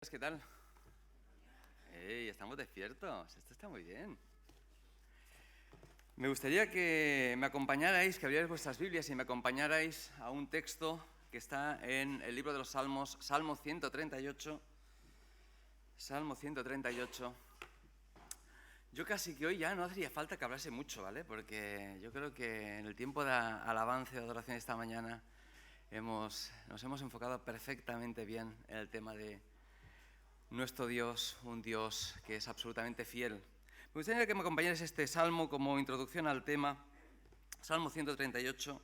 días, ¿qué tal? ¡Ey, estamos despiertos! Esto está muy bien. Me gustaría que me acompañarais, que abrierais vuestras Biblias y me acompañarais a un texto que está en el libro de los Salmos, Salmo 138. Salmo 138. Yo casi que hoy ya no haría falta que hablase mucho, ¿vale? Porque yo creo que en el tiempo de alabanza y de adoración esta mañana nos hemos enfocado perfectamente bien en el tema de nuestro Dios, un Dios que es absolutamente fiel. Me gustaría que me acompañarais este salmo como introducción al tema, Salmo 138.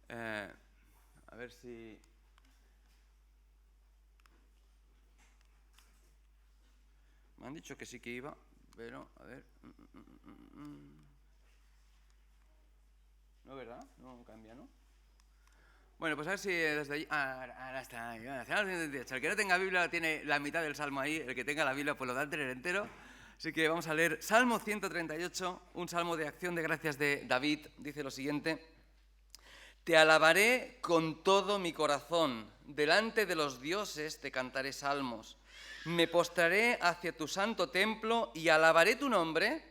A ver si... Me han dicho que sí que iba, pero a ver... ¿No, verdad? No cambia, ¿no? Bueno, pues a ver si desde allí... ahora está. El que no tenga Biblia tiene la mitad del Salmo ahí, el que tenga la Biblia pues lo da entero. Así que vamos a leer Salmo 138, un salmo de acción de gracias de David. Dice lo siguiente: Te alabaré con todo mi corazón, delante de los dioses te cantaré salmos. Me postraré hacia tu santo templo y alabaré tu nombre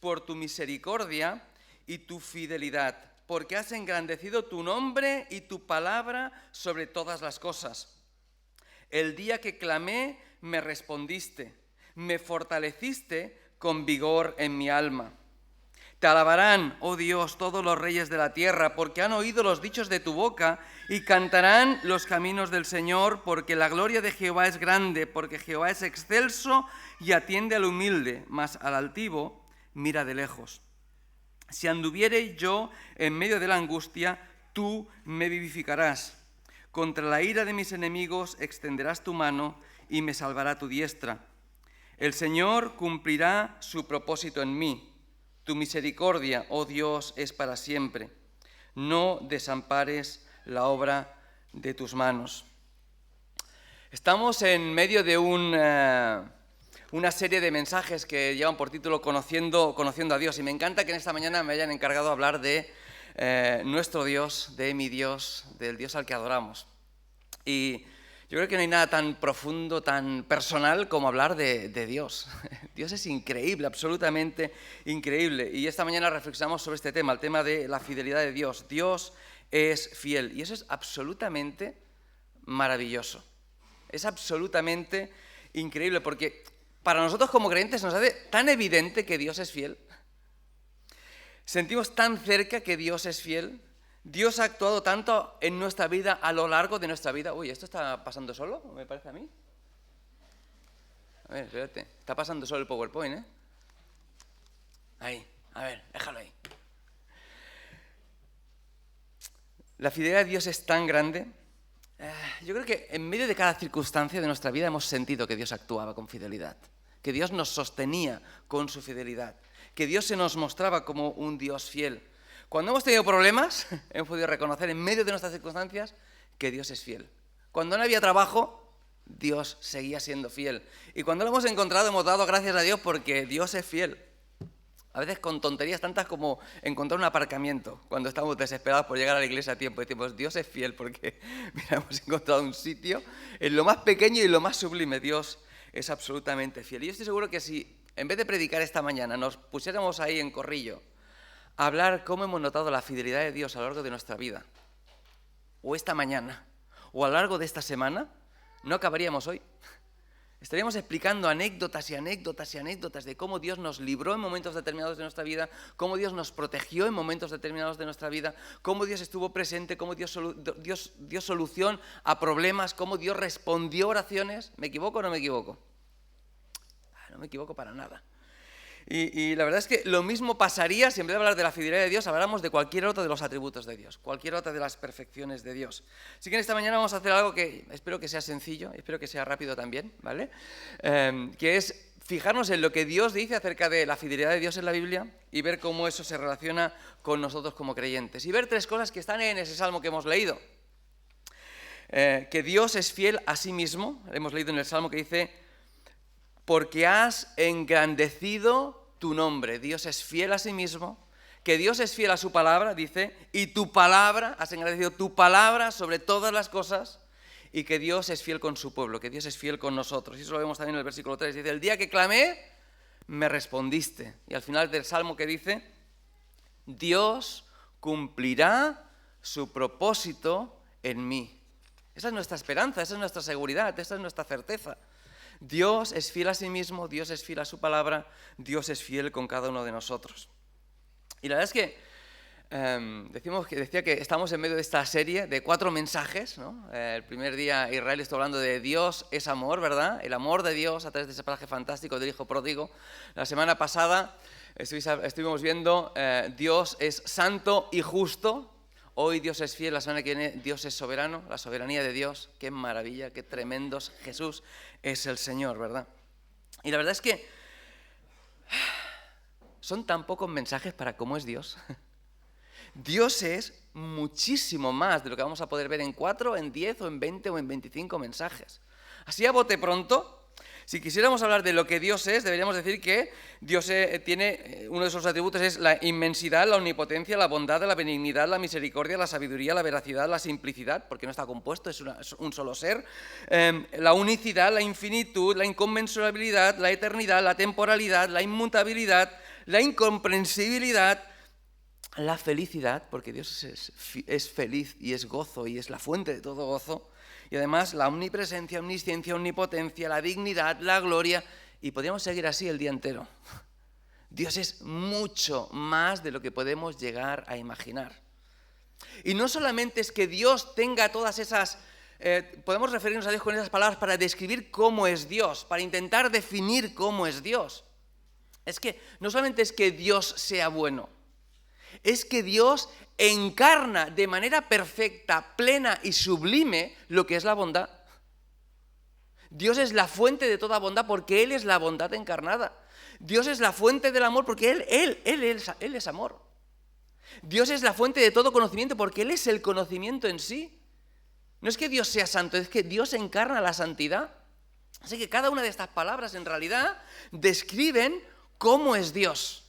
por tu misericordia y tu fidelidad, porque has engrandecido tu nombre y tu palabra sobre todas las cosas. El día que clamé, me respondiste, me fortaleciste con vigor en mi alma. Te alabarán, oh Dios, todos los reyes de la tierra, porque han oído los dichos de tu boca, y cantarán los caminos del Señor, porque la gloria de Jehová es grande, porque Jehová es excelso y atiende al humilde, mas al altivo mira de lejos. Si anduviere yo en medio de la angustia, tú me vivificarás. Contra la ira de mis enemigos extenderás tu mano y me salvará tu diestra. El Señor cumplirá su propósito en mí. Tu misericordia, oh Dios, es para siempre. No desampares la obra de tus manos. Estamos en medio de una serie de mensajes que llevan por título Conociendo a Dios, y me encanta que en esta mañana me hayan encargado de hablar de nuestro Dios, de mi Dios, del Dios al que adoramos. Y yo creo que no hay nada tan profundo, tan personal como hablar de Dios. Dios es increíble, absolutamente increíble. Y esta mañana reflexionamos sobre este tema, el tema de la fidelidad de Dios. Dios es fiel y eso es absolutamente maravilloso. Es absolutamente increíble porque para nosotros como creyentes nos hace tan evidente que Dios es fiel. Sentimos tan cerca que Dios es fiel. Dios ha actuado tanto en nuestra vida, a lo largo de nuestra vida. Uy, ¿esto está pasando solo? ¿Me parece a mí? A ver, espérate. Está pasando solo el PowerPoint, ¿eh? Ahí, a ver, déjalo ahí. La fidelidad de Dios es tan grande. Yo creo que en medio de cada circunstancia de nuestra vida hemos sentido que Dios actuaba con fidelidad, que Dios nos sostenía con su fidelidad, que Dios se nos mostraba como un Dios fiel. Cuando hemos tenido problemas, hemos podido reconocer en medio de nuestras circunstancias que Dios es fiel. Cuando no había trabajo, Dios seguía siendo fiel. Y cuando lo hemos encontrado, hemos dado gracias a Dios porque Dios es fiel. A veces con tonterías tantas como encontrar un aparcamiento, cuando estamos desesperados por llegar a la iglesia a tiempo. Decimos, Dios es fiel porque mira, hemos encontrado un sitio en lo más pequeño y lo más sublime. Dios es absolutamente fiel. Y yo estoy seguro que si en vez de predicar esta mañana nos pusiéramos ahí en corrillo a hablar cómo hemos notado la fidelidad de Dios a lo largo de nuestra vida, o esta mañana, o a lo largo de esta semana, no acabaríamos hoy. Estaríamos explicando anécdotas y anécdotas y anécdotas de cómo Dios nos libró en momentos determinados de nuestra vida, cómo Dios nos protegió en momentos determinados de nuestra vida, cómo Dios estuvo presente, cómo Dios dio solución a problemas, cómo Dios respondió oraciones. ¿Me equivoco o no me equivoco? No me equivoco para nada. Y la verdad es que lo mismo pasaría si en vez de hablar de la fidelidad de Dios habláramos de cualquier otro de los atributos de Dios, cualquier otra de las perfecciones de Dios. Así que en esta mañana vamos a hacer algo que espero que sea sencillo, espero que sea rápido también, ¿vale? Que es fijarnos en lo que Dios dice acerca de la fidelidad de Dios en la Biblia y ver cómo eso se relaciona con nosotros como creyentes. Y ver tres cosas que están en ese salmo que hemos leído. Que Dios es fiel a sí mismo, hemos leído en el salmo que dice: porque has engrandecido tu nombre. Dios es fiel a sí mismo, que Dios es fiel a su palabra, dice, y tu palabra, has engrandecido tu palabra sobre todas las cosas, y que Dios es fiel con su pueblo, que Dios es fiel con nosotros. Y eso lo vemos también en el versículo 3. Dice, el día que clamé, me respondiste. Y al final del Salmo que dice, Dios cumplirá su propósito en mí. Esa es nuestra esperanza, esa es nuestra seguridad, esa es nuestra certeza. Dios es fiel a sí mismo, Dios es fiel a su palabra, Dios es fiel con cada uno de nosotros. Y la verdad es que decía que estamos en medio de esta serie de 4 mensajes, ¿no? El primer día Israel estuvo hablando de Dios es amor, ¿verdad? El amor de Dios a través de ese pasaje fantástico del Hijo Pródigo. La semana pasada estuvimos viendo Dios es santo y justo. Hoy Dios es fiel, la semana que viene Dios es soberano, la soberanía de Dios. Qué maravilla, qué tremendos. Jesús es el Señor, ¿verdad? Y la verdad es que son tan pocos mensajes para cómo es Dios. Dios es muchísimo más de lo que vamos a poder ver en 4, en 10 o en 20 o en 25 mensajes. Así a bote pronto, si quisiéramos hablar de lo que Dios es, deberíamos decir que Dios tiene, uno de sus atributos es la inmensidad, la omnipotencia, la bondad, la benignidad, la misericordia, la sabiduría, la veracidad, la simplicidad, porque no está compuesto, es un solo ser, la unicidad, la infinitud, la inconmensurabilidad, la eternidad, la temporalidad, la inmutabilidad, la incomprensibilidad, la felicidad, porque Dios es feliz y es gozo y es la fuente de todo gozo, y además la omnipresencia, omnisciencia, omnipotencia, la dignidad, la gloria, y podríamos seguir así el día entero. Dios es mucho más de lo que podemos llegar a imaginar. Y no solamente es que Dios tenga todas esas... podemos referirnos a Dios con esas palabras para describir cómo es Dios, para intentar definir cómo es Dios. Es que no solamente es que Dios sea bueno, es que Dios encarna de manera perfecta, plena y sublime lo que es la bondad. Dios es la fuente de toda bondad porque Él es la bondad encarnada. Dios es la fuente del amor porque Él es amor. Dios es la fuente de todo conocimiento porque Él es el conocimiento en sí. No es que Dios sea santo, es que Dios encarna la santidad. Así que cada una de estas palabras en realidad describen cómo es Dios.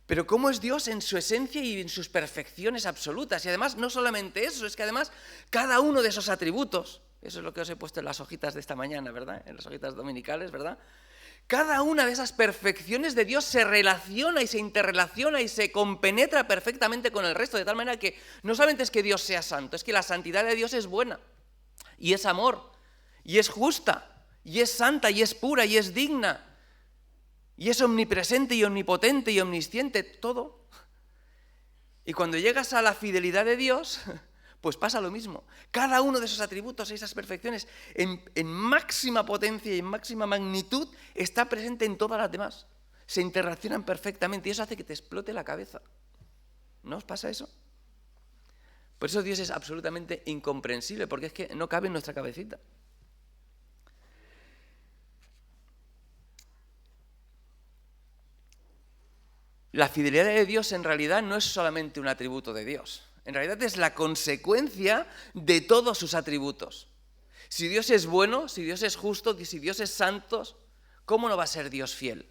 Pero cómo es Dios en su esencia y en sus perfecciones absolutas. Y además, no solamente eso, es que además cada uno de esos atributos, eso es lo que os he puesto en las hojitas de esta mañana, ¿verdad? En las hojitas dominicales, ¿verdad? Cada una de esas perfecciones de Dios se relaciona y se interrelaciona y se compenetra perfectamente con el resto, de tal manera que no solamente es que Dios sea santo, es que la santidad de Dios es buena, y es amor, y es justa, y es santa, y es pura, y es digna, y es omnipresente y omnipotente y omnisciente, todo. Y cuando llegas a la fidelidad de Dios, pues pasa lo mismo. Cada uno de esos atributos, esas perfecciones, en máxima potencia y en máxima magnitud, está presente en todas las demás. Se interrelacionan perfectamente y eso hace que te explote la cabeza. ¿No os pasa eso? Por eso Dios es absolutamente incomprensible, porque es que no cabe en nuestra cabecita. La fidelidad de Dios en realidad no es solamente un atributo de Dios. En realidad es la consecuencia de todos sus atributos. Si Dios es bueno, si Dios es justo, si Dios es santo, ¿cómo no va a ser Dios fiel?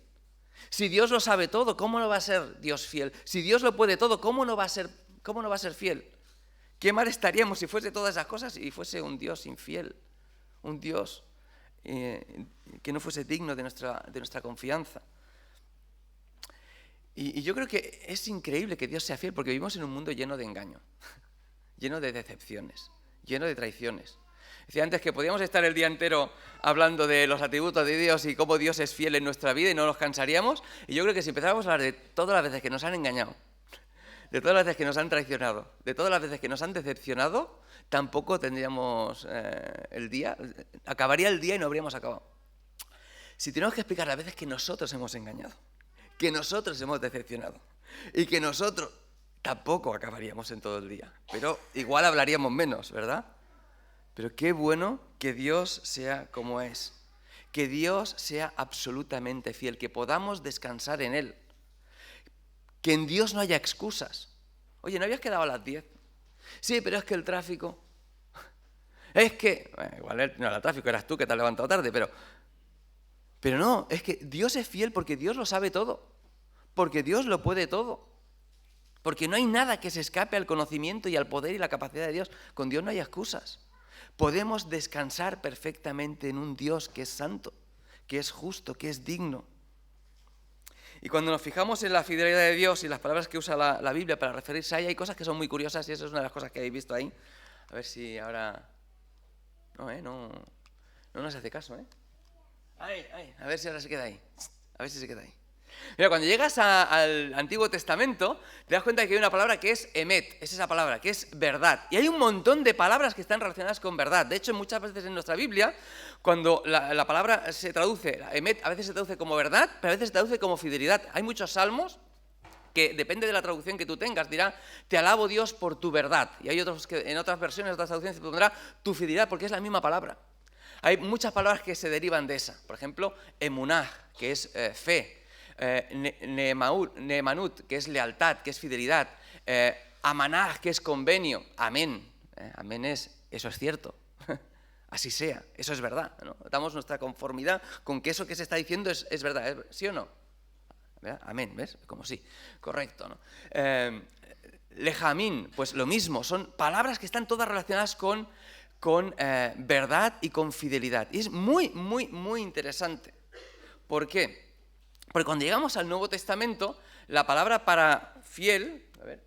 Si Dios lo sabe todo, ¿cómo no va a ser Dios fiel? Si Dios lo puede todo, ¿cómo no va a ser fiel? Qué mal estaríamos si fuese todas esas cosas y fuese un Dios infiel, un Dios que no fuese digno de nuestra confianza. Y yo creo que es increíble que Dios sea fiel porque vivimos en un mundo lleno de engaño, lleno de decepciones, lleno de traiciones. Decía antes que podíamos estar el día entero hablando de los atributos de Dios y cómo Dios es fiel en nuestra vida y no nos cansaríamos. Y yo creo que si empezáramos a hablar de todas las veces que nos han engañado, de todas las veces que nos han traicionado, de todas las veces que nos han decepcionado, tampoco tendríamos el día, acabaría el día y no habríamos acabado. Si tenemos que explicar las veces que nosotros hemos engañado, que nosotros hemos decepcionado y que nosotros tampoco acabaríamos en todo el día, pero igual hablaríamos menos, ¿verdad? Pero qué bueno que Dios sea como es, que Dios sea absolutamente fiel, que podamos descansar en Él, que en Dios no haya excusas. Oye, ¿no habías quedado a las 10? Sí, pero es que el tráfico... Es que... igual no era el tráfico, eras tú que te has levantado tarde, pero no, es que Dios es fiel porque Dios lo sabe todo, porque Dios lo puede todo, porque no hay nada que se escape al conocimiento y al poder y la capacidad de Dios. Con Dios no hay excusas. podemos descansar perfectamente en un Dios que es santo, que es justo, que es digno. Y cuando nos fijamos en la fidelidad de Dios y las palabras que usa la Biblia para referirse a ella, hay cosas que son muy curiosas y eso es una de las cosas que habéis visto ahí. A ver si ahora... No nos hace caso, ¿eh? A ver si ahora se queda ahí. A ver si se queda ahí. Mira, cuando llegas al Antiguo Testamento, te das cuenta que hay una palabra que es emet, es esa palabra, que es verdad. Y hay un montón de palabras que están relacionadas con verdad. De hecho, muchas veces en nuestra Biblia, cuando la palabra se traduce, emet, a veces se traduce como verdad, pero a veces se traduce como fidelidad. Hay muchos salmos que, depende de la traducción que tú tengas, dirá, te alabo Dios por tu verdad. Y hay otros que en otras versiones, otras traducciones, te pondrá tu fidelidad, porque es la misma palabra. Hay muchas palabras que se derivan de esa. Por ejemplo, emunah, que es fe. Neemanut, que es lealtad, que es fidelidad. Amanah, que es convenio. Amén. Amén es, eso es cierto. Así sea, eso es verdad, ¿no? Damos nuestra conformidad con que eso que se está diciendo es verdad, ¿sí o no? ¿Verdad? Amén, ¿ves? Como sí, correcto, ¿no? Lejamín, pues lo mismo, son palabras que están todas relacionadas con verdad y con fidelidad. Y es muy, muy, muy interesante. ¿Por qué? Porque cuando llegamos al Nuevo Testamento, la palabra para fiel, a ver,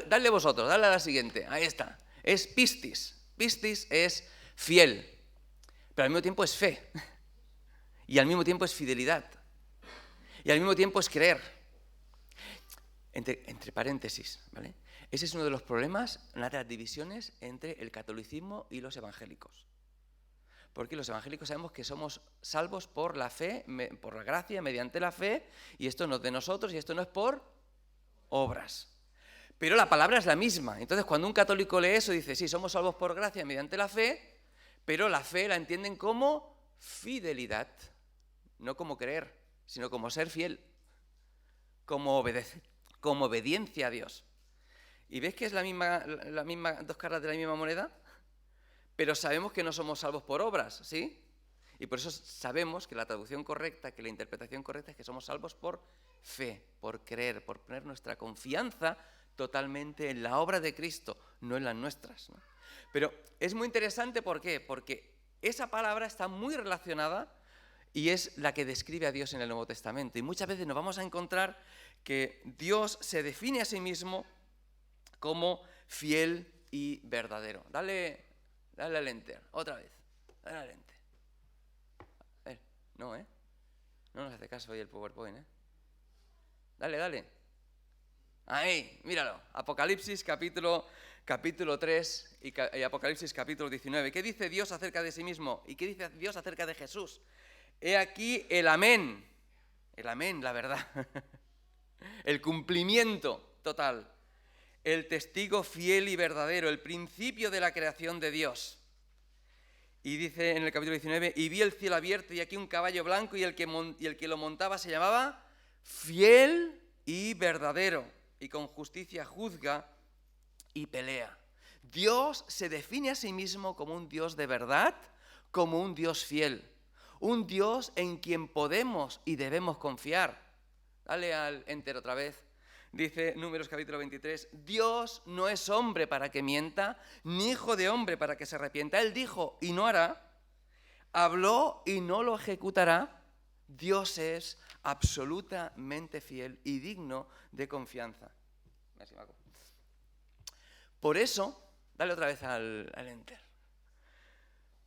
dale vosotros, dale a la siguiente, ahí está, es pistis. Pistis es fiel, pero al mismo tiempo es fe, y al mismo tiempo es fidelidad, y al mismo tiempo es creer. Entre paréntesis, ¿vale? Ese es uno de los problemas, una de las divisiones entre el catolicismo y los evangélicos. Porque los evangélicos sabemos que somos salvos por la fe, por la gracia, mediante la fe, y esto no es de nosotros, y esto no es por obras. Pero la palabra es la misma. Entonces, cuando un católico lee eso, dice, sí, somos salvos por gracia, mediante la fe, pero la fe la entienden como fidelidad, no como creer, sino como ser fiel, como obedecer, como obediencia a Dios. ¿Y ves que es la misma dos caras de la misma moneda? Pero sabemos que no somos salvos por obras, ¿sí? Y por eso sabemos que la traducción correcta, que la interpretación correcta es que somos salvos por fe, por creer, por poner nuestra confianza totalmente en la obra de Cristo, no en las nuestras, ¿no? Pero es muy interesante, ¿por qué? Porque esa palabra está muy relacionada y es la que describe a Dios en el Nuevo Testamento. Y muchas veces nos vamos a encontrar que Dios se define a sí mismo como fiel y verdadero. Dale al enter, otra vez. Dale al enter. A ver, no nos hace caso hoy el PowerPoint, Dale. Ahí, míralo. Apocalipsis capítulo 3 y Apocalipsis capítulo 19. ¿Qué dice Dios acerca de sí mismo? ¿Y qué dice Dios acerca de Jesús? He aquí el amén. El amén, la verdad. El cumplimiento total. El testigo fiel y verdadero, el principio de la creación de Dios. Y dice en el capítulo 19, y vi el cielo abierto y aquí un caballo blanco y el que lo montaba se llamaba fiel y verdadero, y con justicia juzga y pelea. Dios se define a sí mismo como un Dios de verdad, como un Dios fiel, un Dios en quien podemos y debemos confiar. Dale al enter otra vez. Dice Números capítulo 23, Dios no es hombre para que mienta, ni hijo de hombre para que se arrepienta. Él dijo y no hará, habló y no lo ejecutará. Dios es absolutamente fiel y digno de confianza. Por eso, dale otra vez al enter.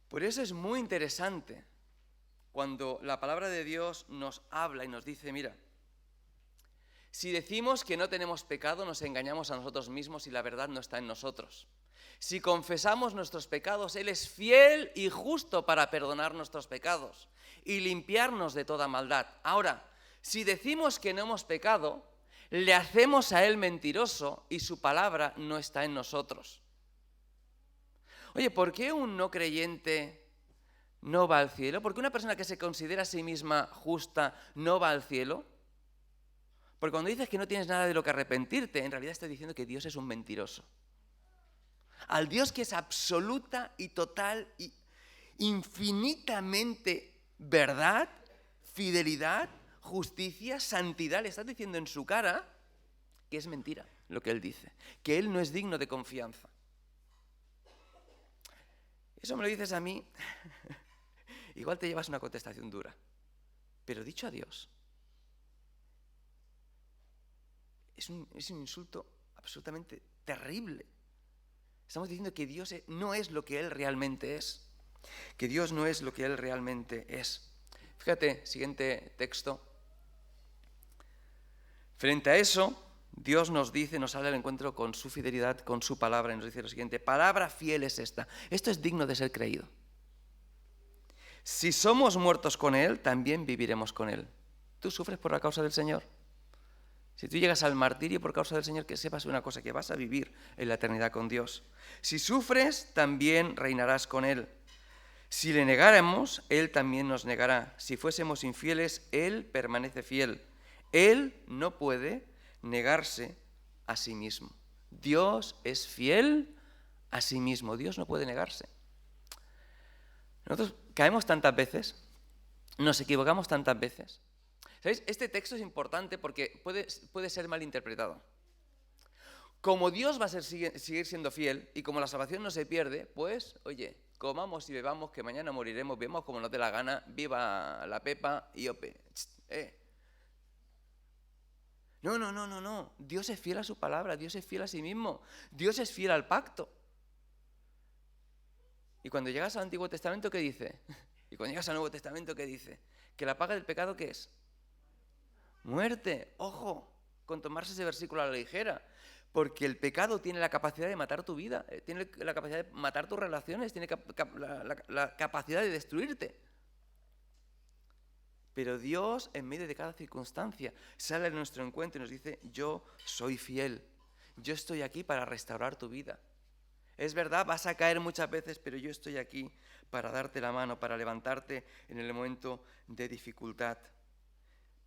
Por eso es muy interesante cuando la palabra de Dios nos habla y nos dice, mira, si decimos que no tenemos pecado, nos engañamos a nosotros mismos y la verdad no está en nosotros. Si confesamos nuestros pecados, Él es fiel y justo para perdonar nuestros pecados y limpiarnos de toda maldad. Ahora, si decimos que no hemos pecado, le hacemos a Él mentiroso y su palabra no está en nosotros. Oye, ¿por qué un no creyente no va al cielo? ¿Por qué una persona que se considera a sí misma justa no va al cielo? Porque cuando dices que no tienes nada de lo que arrepentirte, en realidad estás diciendo que Dios es un mentiroso. Al Dios que es absoluta y total y infinitamente verdad, fidelidad, justicia, santidad, le estás diciendo en su cara que es mentira lo que Él dice, que Él no es digno de confianza. Eso me lo dices a mí, igual te llevas una contestación dura. Pero dicho a Dios, es un insulto absolutamente terrible. Estamos diciendo que Dios no es lo que Él realmente es. Que Dios no es lo que Él realmente es. Fíjate, siguiente texto. Frente a eso, Dios nos dice, nos sale al encuentro con su fidelidad, con su palabra, y nos dice lo siguiente: palabra fiel es esta. Esto es digno de ser creído. Si somos muertos con Él, también viviremos con Él. ¿Tú sufres por la causa del Señor? Si tú llegas al martirio por causa del Señor, que sepas una cosa, que vas a vivir en la eternidad con Dios. Si sufres, también reinarás con Él. Si le negáramos, Él también nos negará. Si fuésemos infieles, Él permanece fiel. Él no puede negarse a sí mismo. Dios es fiel a sí mismo. Dios no puede negarse. Nosotros caemos tantas veces, nos equivocamos tantas veces. ¿Sabéis? Este texto es importante porque puede ser malinterpretado. Como Dios va a seguir siendo fiel y como la salvación no se pierde, pues, oye, comamos y bebamos que mañana moriremos, vemos como nos dé la gana, viva la Pepa y ope. No. Dios es fiel a su palabra, Dios es fiel a sí mismo, Dios es fiel al pacto. Y cuando llegas al Antiguo Testamento, ¿qué dice? Y cuando llegas al Nuevo Testamento, ¿qué dice? Que la paga del pecado, ¿qué es? Muerte. Ojo, con tomarse ese versículo a la ligera. Porque el pecado tiene la capacidad de matar tu vida, tiene la capacidad de matar tus relaciones, tiene la capacidad de destruirte. Pero Dios, en medio de cada circunstancia, sale a nuestro encuentro y nos dice: yo soy fiel, yo estoy aquí para restaurar tu vida. Es verdad, vas a caer muchas veces, pero yo estoy aquí para darte la mano, para levantarte en el momento de dificultad.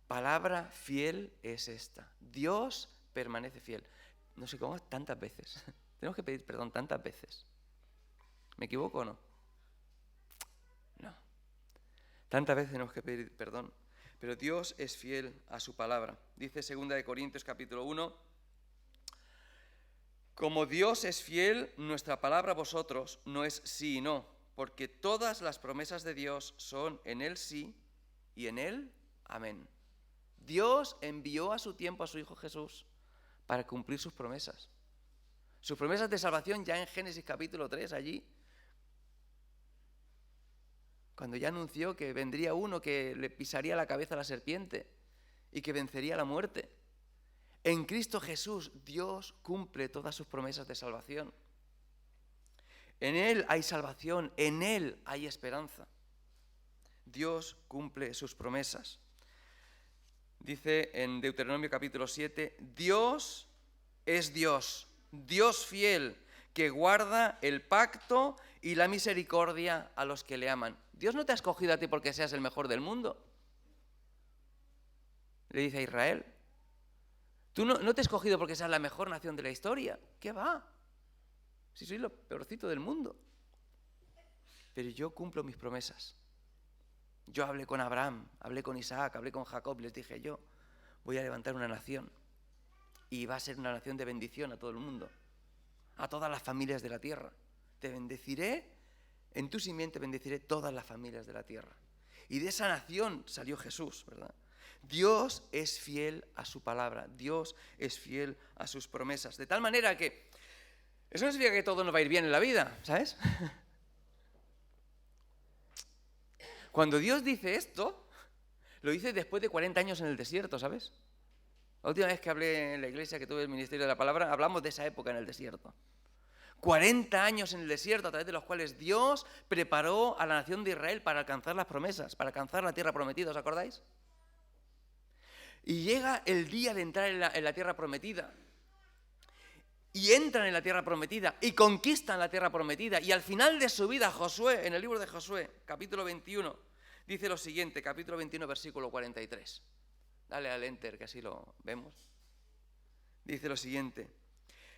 Palabra fiel es esta. Dios permanece fiel. No sé cómo tantas veces. Tenemos que pedir perdón tantas veces. ¿Me equivoco o no? No. Tantas veces tenemos que pedir perdón. Pero Dios es fiel a su palabra. Dice 2 Corintios capítulo 1. Como Dios es fiel, nuestra palabra a vosotros no es sí y no, porque todas las promesas de Dios son en Él sí y en Él amén. Dios envió a su tiempo a su Hijo Jesús para cumplir sus promesas. Sus promesas de salvación ya en Génesis capítulo 3, allí, cuando ya anunció que vendría uno que le pisaría la cabeza a la serpiente y que vencería la muerte. En Cristo Jesús, Dios cumple todas sus promesas de salvación. En Él hay salvación, en Él hay esperanza. Dios cumple sus promesas. Dice en Deuteronomio capítulo 7, Dios es Dios, Dios fiel, que guarda el pacto y la misericordia a los que le aman. Dios no te ha escogido a ti porque seas el mejor del mundo. Le dice a Israel. Tú no te he escogido porque seas la mejor nación de la historia. ¿Qué va? Si soy lo peorcito del mundo. Pero yo cumplo mis promesas. Yo hablé con Abraham, hablé con Isaac, hablé con Jacob, les dije: yo voy a levantar una nación y va a ser una nación de bendición a todo el mundo, a todas las familias de la tierra. Te bendeciré, en tu simiente bendeciré todas las familias de la tierra. Y de esa nación salió Jesús, ¿verdad? Dios es fiel a su palabra, Dios es fiel a sus promesas. De tal manera que eso no significa que todo nos va a ir bien en la vida, ¿sabes? Cuando Dios dice esto, lo dice después de 40 años en el desierto, ¿sabes? La última vez que hablé en la iglesia, que tuve el ministerio de la palabra, hablamos de esa época en el desierto. 40 años en el desierto, a través de los cuales Dios preparó a la nación de Israel para alcanzar las promesas, para alcanzar la tierra prometida, ¿os acordáis? Y llega el día de entrar en la tierra prometida. Y entran en la tierra prometida y conquistan la tierra prometida. Y al final de su vida, Josué, en el libro de Josué, capítulo 21, dice lo siguiente, capítulo 21, versículo 43. Dale al enter, que así lo vemos. Dice lo siguiente: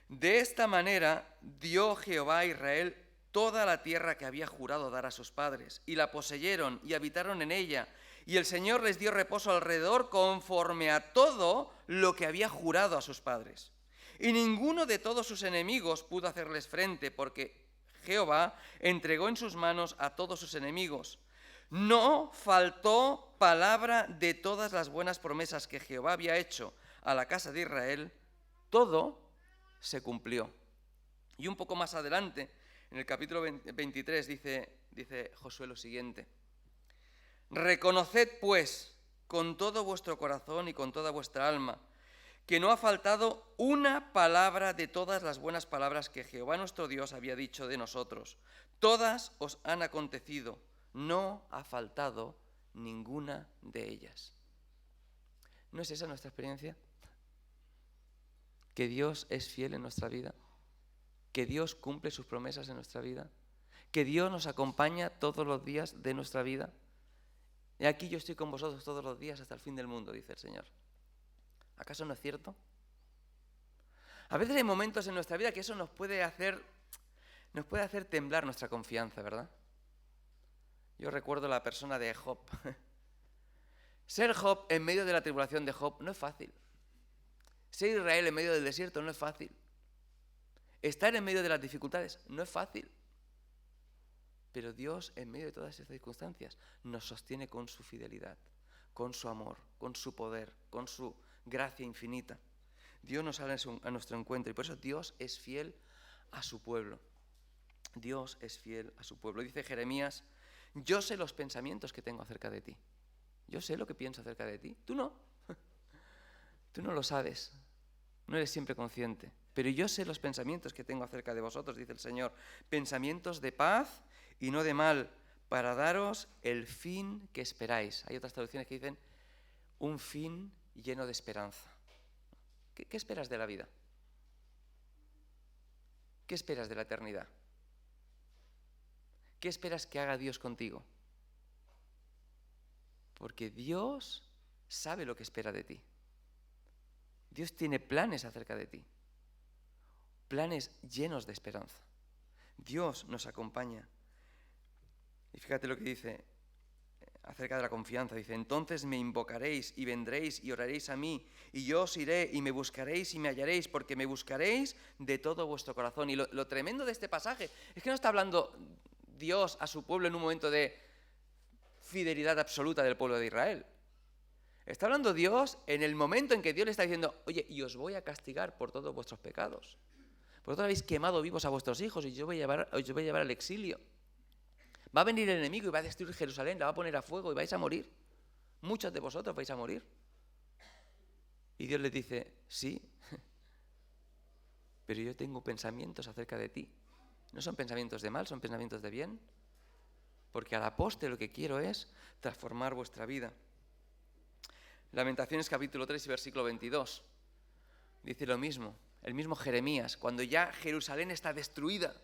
de esta manera dio Jehová a Israel toda la tierra que había jurado dar a sus padres, y la poseyeron y habitaron en ella, y el Señor les dio reposo alrededor conforme a todo lo que había jurado a sus padres. Y ninguno de todos sus enemigos pudo hacerles frente, porque Jehová entregó en sus manos a todos sus enemigos. No faltó palabra de todas las buenas promesas que Jehová había hecho a la casa de Israel, todo se cumplió. Y un poco más adelante, en el capítulo 23, dice Josué lo siguiente: reconoced pues con todo vuestro corazón y con toda vuestra alma que no ha faltado una palabra de todas las buenas palabras que Jehová nuestro Dios había dicho de nosotros. Todas os han acontecido, no ha faltado ninguna de ellas. ¿No es esa nuestra experiencia? Que Dios es fiel en nuestra vida, que Dios cumple sus promesas en nuestra vida, que Dios nos acompaña todos los días de nuestra vida. Y aquí yo estoy con vosotros todos los días hasta el fin del mundo, dice el Señor. ¿Acaso no es cierto? A veces hay momentos en nuestra vida que eso nos puede hacer temblar nuestra confianza, ¿verdad? Yo recuerdo la persona de Job. Ser Job en medio de la tribulación de Job no es fácil. Ser Israel en medio del desierto no es fácil. Estar en medio de las dificultades no es fácil. Pero Dios, en medio de todas estas circunstancias, nos sostiene con su fidelidad, con su amor, con su poder, con su gracia infinita. Dios nos sale a nuestro encuentro y por eso Dios es fiel a su pueblo. Dios es fiel a su pueblo. Dice Jeremías: yo sé los pensamientos que tengo acerca de ti. Yo sé lo que pienso acerca de ti. Tú no. Tú no lo sabes. No eres siempre consciente. Pero yo sé los pensamientos que tengo acerca de vosotros, dice el Señor. Pensamientos de paz y no de mal, para daros el fin que esperáis. Hay otras traducciones que dicen un fin lleno de esperanza. ¿Qué esperas de la vida? ¿Qué esperas de la eternidad? ¿Qué esperas que haga Dios contigo? Porque Dios sabe lo que espera de ti. Dios tiene planes acerca de ti. Planes llenos de esperanza. Dios nos acompaña. Y fíjate lo que dice acerca de la confianza. Dice: entonces me invocaréis y vendréis y oraréis a mí, y yo os iré y me buscaréis y me hallaréis, porque me buscaréis de todo vuestro corazón. Y lo tremendo de este pasaje es que no está hablando Dios a su pueblo en un momento de fidelidad absoluta del pueblo de Israel. Está hablando Dios en el momento en que Dios le está diciendo: oye, y os voy a castigar por todos vuestros pecados. Vosotros habéis quemado vivos a vuestros hijos y yo os voy a llevar al exilio. Va a venir el enemigo y va a destruir Jerusalén, la va a poner a fuego y vais a morir. Muchos de vosotros vais a morir. Y Dios les dice: sí, pero yo tengo pensamientos acerca de ti. No son pensamientos de mal, son pensamientos de bien. Porque a la postre lo que quiero es transformar vuestra vida. Lamentaciones capítulo 3 y versículo 22. Dice lo mismo, el mismo Jeremías, cuando ya Jerusalén está destruida.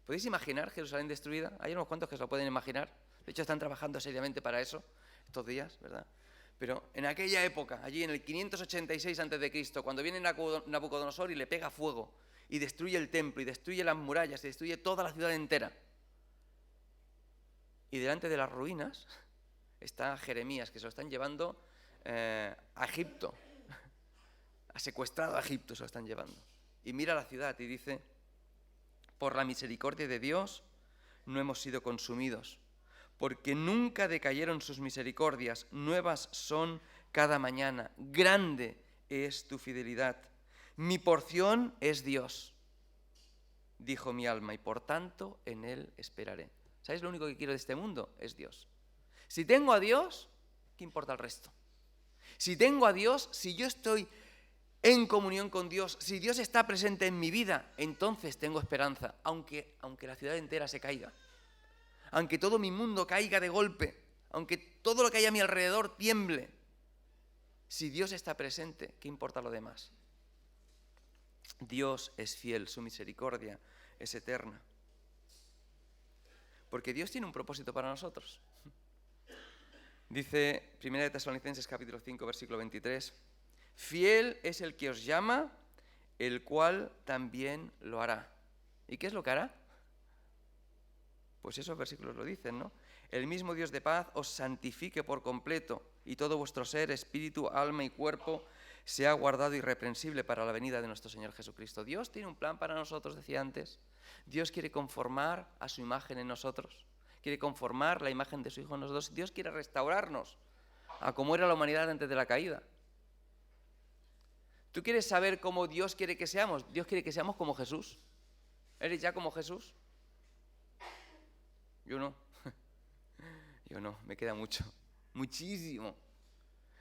¿Podéis imaginar Jerusalén destruida? Hay unos cuantos que se lo pueden imaginar. De hecho, están trabajando seriamente para eso estos días, ¿verdad? Pero en aquella época, allí en el 586 a.C., cuando viene Nabucodonosor y le pega fuego y destruye el templo y destruye las murallas y destruye toda la ciudad entera. Y delante de las ruinas está Jeremías, que se lo están llevando a Egipto. Ha secuestrado a Egipto, se lo están llevando. Y mira la ciudad y dice: por la misericordia de Dios no hemos sido consumidos, porque nunca decayeron sus misericordias, nuevas son cada mañana. Grande es tu fidelidad. Mi porción es Dios, dijo mi alma, y por tanto en Él esperaré. ¿Sabéis lo único que quiero de este mundo? Es Dios. Si tengo a Dios, ¿qué importa el resto? Si tengo a Dios, si yo estoy en comunión con Dios, si Dios está presente en mi vida, entonces tengo esperanza, aunque la ciudad entera se caiga, aunque todo mi mundo caiga de golpe, aunque todo lo que hay a mi alrededor tiemble. Si Dios está presente, ¿qué importa lo demás? Dios es fiel, su misericordia es eterna. Porque Dios tiene un propósito para nosotros. Dice 1 Tesalonicenses capítulo 5, versículo 23, fiel es el que os llama, el cual también lo hará. ¿Y qué es lo que hará? Pues esos versículos lo dicen, ¿no? El mismo Dios de paz os santifique por completo, y todo vuestro ser, espíritu, alma y cuerpo, se ha guardado irreprensible para la venida de nuestro Señor Jesucristo. Dios tiene un plan para nosotros, decía antes. Dios quiere conformar a su imagen en nosotros. Quiere conformar la imagen de su Hijo en nosotros. Dios quiere restaurarnos a cómo era la humanidad antes de la caída. ¿Tú quieres saber cómo Dios quiere que seamos? Dios quiere que seamos como Jesús. ¿Eres ya como Jesús? Yo no. Yo no, me queda mucho. Muchísimo.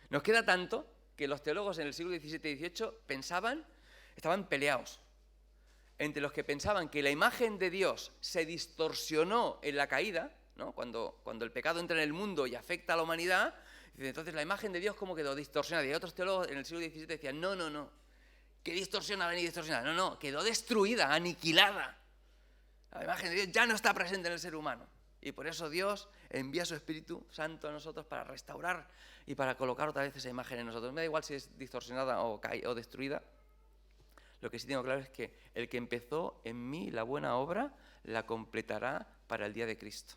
Nos queda tanto que los teólogos en el siglo XVII y XVIII estaban peleados entre los que pensaban que la imagen de Dios se distorsionó en la caída, ¿no? Cuando el pecado entra en el mundo y afecta a la humanidad, entonces la imagen de Dios como quedó distorsionada. Y otros teólogos en el siglo XVII decían, no, que distorsionada ni distorsionada. No, quedó destruida, aniquilada. La imagen de Dios ya no está presente en el ser humano. Y por eso Dios envía su Espíritu Santo a nosotros para restaurar y para colocar otra vez esa imagen en nosotros. Me da igual si es distorsionada o destruida. Lo que sí tengo claro es que el que empezó en mí la buena obra la completará para el día de Cristo.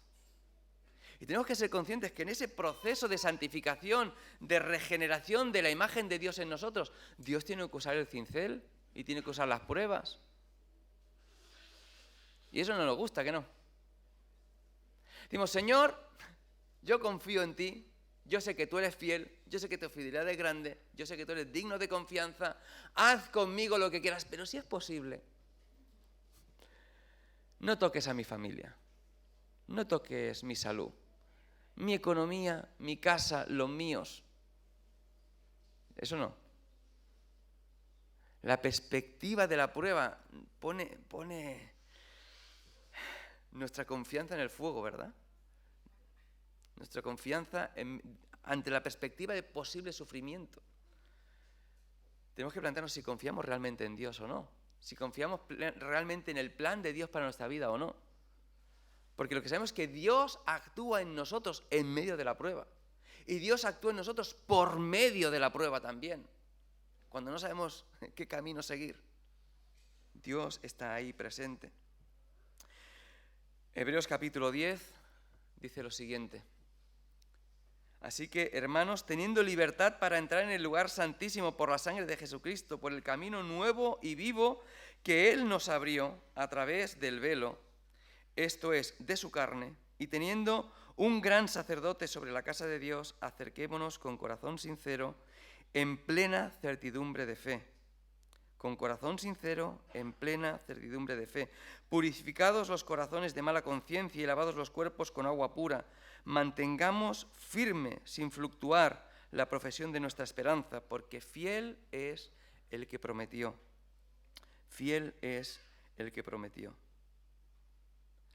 Y tenemos que ser conscientes que en ese proceso de santificación, de regeneración de la imagen de Dios en nosotros, Dios tiene que usar el cincel y tiene que usar las pruebas. Y eso no nos gusta, ¿que no? Decimos, Señor, yo confío en ti, yo sé que tú eres fiel, yo sé que tu fidelidad es grande, yo sé que tú eres digno de confianza, haz conmigo lo que quieras, pero si es posible, no toques a mi familia, no toques mi salud, mi economía, mi casa, los míos. Eso no. La perspectiva de la prueba pone nuestra confianza en el fuego, ¿verdad? Nuestra confianza ante la perspectiva de posible sufrimiento. Tenemos que plantearnos si confiamos realmente en Dios o no. Si confiamos realmente en el plan de Dios para nuestra vida o no. Porque lo que sabemos es que Dios actúa en nosotros en medio de la prueba. Y Dios actúa en nosotros por medio de la prueba también. Cuando no sabemos qué camino seguir, Dios está ahí presente. Hebreos capítulo 10 dice lo siguiente. Así que, hermanos, teniendo libertad para entrar en el lugar santísimo por la sangre de Jesucristo, por el camino nuevo y vivo que Él nos abrió a través del velo, esto es, de su carne, y teniendo un gran sacerdote sobre la casa de Dios, acerquémonos con corazón sincero, en plena certidumbre de fe. Con corazón sincero, en plena certidumbre de fe. Purificados los corazones de mala conciencia y lavados los cuerpos con agua pura. Mantengamos firme, sin fluctuar, la profesión de nuestra esperanza, porque fiel es el que prometió. Fiel es el que prometió.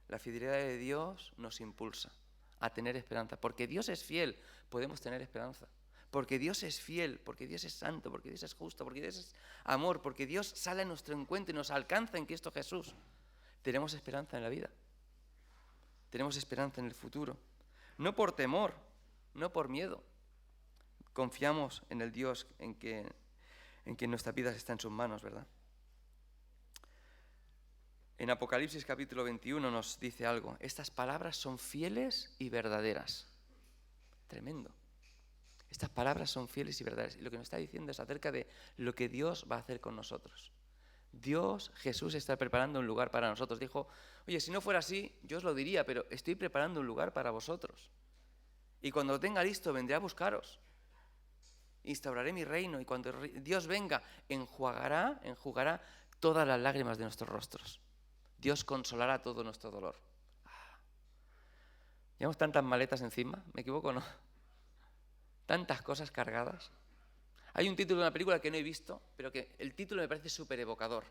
La fidelidad de Dios nos impulsa a tener esperanza. Porque Dios es fiel, podemos tener esperanza. Porque Dios es fiel, porque Dios es santo, porque Dios es justo, porque Dios es amor, porque Dios sale a nuestro encuentro y nos alcanza en Cristo Jesús. Tenemos esperanza en la vida. Tenemos esperanza en el futuro. No por temor, no por miedo. Confiamos en el Dios en que nuestra vida está en sus manos, ¿verdad? En Apocalipsis capítulo 21 nos dice algo. Estas palabras son fieles y verdaderas. Tremendo. Estas palabras son fieles y verdaderas. Y lo que nos está diciendo es acerca de lo que Dios va a hacer con nosotros. Dios, Jesús, está preparando un lugar para nosotros. Dijo, oye, si no fuera así, yo os lo diría, pero estoy preparando un lugar para vosotros. Y cuando lo tenga listo, vendré a buscaros. Instauraré mi reino y cuando Dios venga, enjugará todas las lágrimas de nuestros rostros. Dios consolará todo nuestro dolor. ¿Llevamos tantas maletas encima? ¿Me equivoco o no? Tantas cosas cargadas. Hay un título de una película que no he visto, pero que el título me parece súper evocador.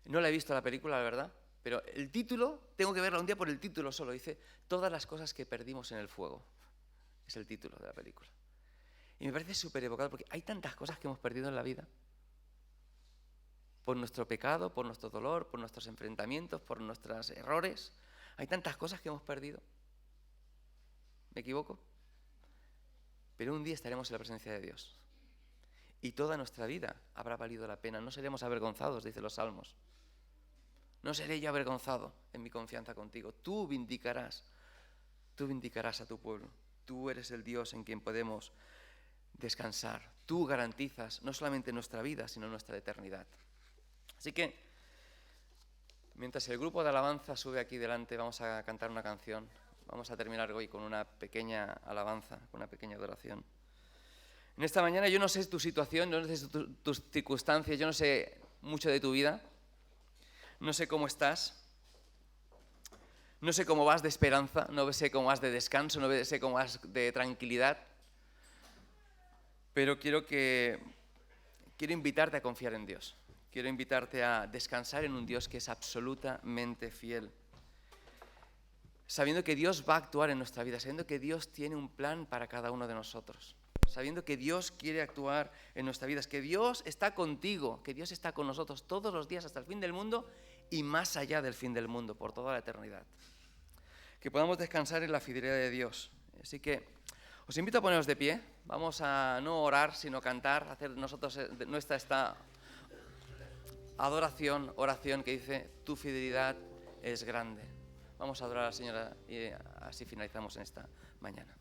No la he visto la película, la verdad, pero el título, tengo que verla un día por el título solo. Dice, todas las cosas que perdimos en el fuego. Es el título de la película. Y me parece súper evocador porque hay tantas cosas que hemos perdido en la vida. Por nuestro pecado, por nuestro dolor, por nuestros enfrentamientos, por nuestros errores. Hay tantas cosas que hemos perdido. ¿Me equivoco? Pero un día estaremos en la presencia de Dios. Y toda nuestra vida habrá valido la pena. No seremos avergonzados, dicen los salmos. No seré yo avergonzado en mi confianza contigo. Tú vindicarás a tu pueblo. Tú eres el Dios en quien podemos descansar. Tú garantizas no solamente nuestra vida, sino nuestra eternidad. Así que, mientras el grupo de alabanza sube aquí delante, vamos a cantar una canción. Vamos a terminar hoy con una pequeña alabanza, con una pequeña adoración. En esta mañana yo no sé tu situación, yo no sé tus circunstancias, yo no sé mucho de tu vida, no sé cómo estás, no sé cómo vas de esperanza, no sé cómo vas de descanso, no sé cómo vas de tranquilidad, pero quiero invitarte a confiar en Dios, quiero invitarte a descansar en un Dios que es absolutamente fiel, sabiendo que Dios va a actuar en nuestra vida, sabiendo que Dios tiene un plan para cada uno de nosotros, sabiendo que Dios quiere actuar en nuestra vida, que Dios está contigo, que Dios está con nosotros todos los días hasta el fin del mundo y más allá del fin del mundo, por toda la eternidad. Que podamos descansar en la fidelidad de Dios. Así que os invito a poneros de pie, vamos a no orar, sino cantar, hacer nosotros nuestra esta adoración, oración que dice, tu fidelidad es grande. Vamos a adorar a la Señora y así finalizamos en esta mañana.